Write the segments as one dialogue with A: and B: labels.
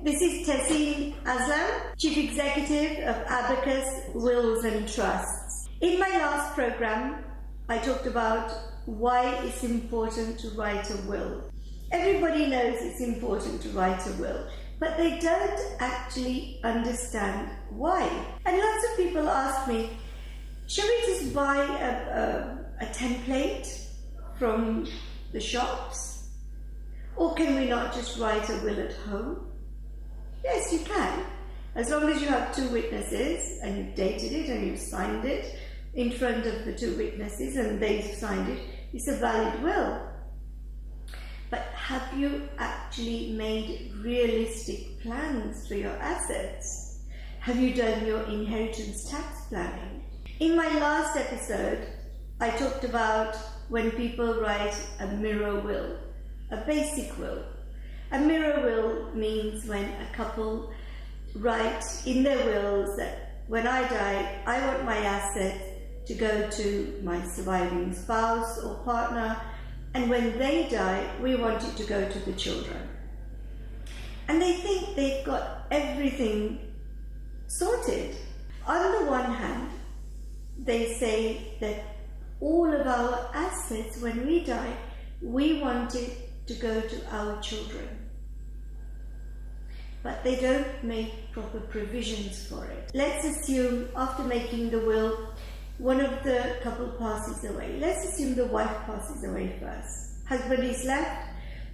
A: This is Tehsin Aslam, Chief Executive of Abacus Wills and Trusts. In my last program, I talked about why it's important to write a will. Everybody knows it's important to write a will, but they don't actually understand why. And lots of people ask me, should we just buy a template from the shops? Or can we not just write a will at home? Yes, you can. As long as you have two witnesses and you've dated it and you've signed it in front of the two witnesses and they've signed it, it's a valid will. But have you actually made realistic plans for your assets? Have you done your inheritance tax planning? In my last episode, I talked about when people write a mirror will, a basic will. A mirror will means when a couple write in their wills that when I die, I want my assets to go to my surviving spouse or partner, and when they die, we want it to go to the children. And they think they've got everything sorted. On the one hand, they say that all of our assets, when we die, we want it to go to our children. But they don't make proper provisions for it. Let's assume after making the will, one of the couple passes away. Let's assume the wife passes away first. Husband is left.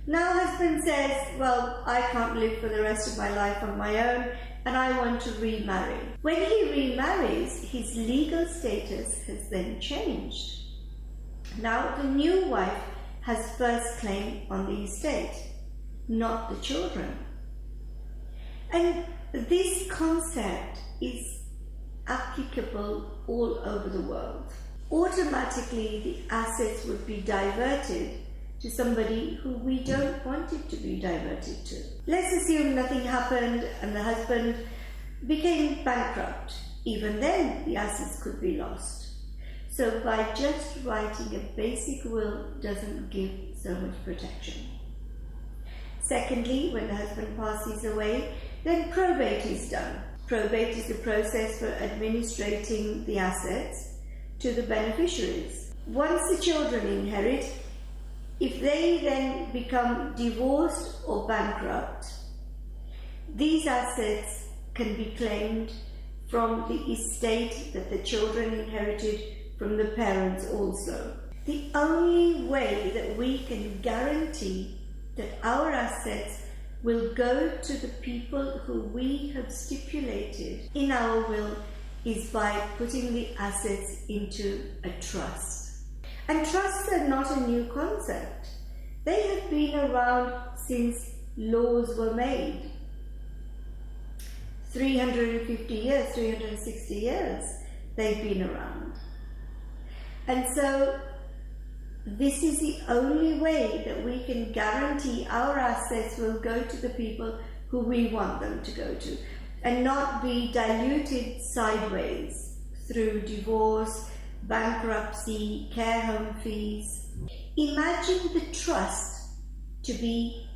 A: Now husband says, well, I can't live for the rest of my life on my own and I want to remarry. When he remarries, his legal status has then changed. Now the new wife has first claim on the estate, not the children. And this concept is applicable all over the world. Automatically, the assets would be diverted to somebody who we don't want it to be diverted to. Let's assume nothing happened and the husband became bankrupt. Even then, the assets could be lost. So by just writing a basic will doesn't give so much protection. Secondly, when the husband passes away, then probate is done. Probate is the process for administrating the assets to the beneficiaries. Once the children inherit, if they then become divorced or bankrupt, these assets can be claimed from the estate that the children inherited from the parents also. The only way that we can guarantee that our assets will go to the people who we have stipulated in our will is by putting the assets into a trust. And trusts are not a new concept. They have been around since laws were made. 350 years, 360 years, they've been around. And so this is the only way that we can guarantee our assets will go to the people who we want them to go to and not be diluted sideways through divorce, bankruptcy, care home fees. Imagine the trust to be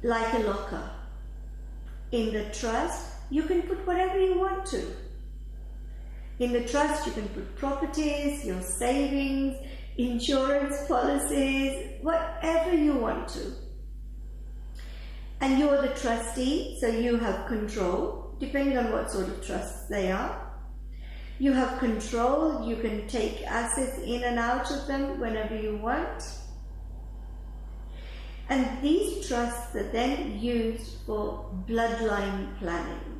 A: like a locker. In the trust, you can put whatever you want to. In the trust, you can put properties, your savings, insurance policies, whatever you want to. And you're the trustee, so you have control, depending on what sort of trusts they are. You have control, you can take assets in and out of them whenever you want. And these trusts are then used for bloodline planning.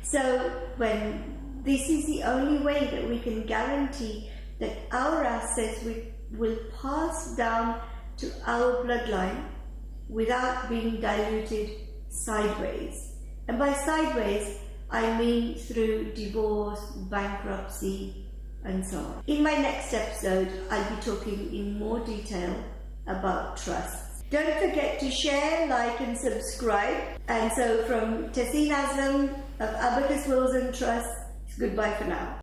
A: So when this is the only way that we can guarantee that our assets will pass down to our bloodline without being diluted sideways. And by sideways, I mean through divorce, bankruptcy, and so on. In my next episode, I'll be talking in more detail about trusts. Don't forget to share, like, and subscribe. And so from Tehsin Aslam of Abacus Wills and Trusts, it's goodbye for now.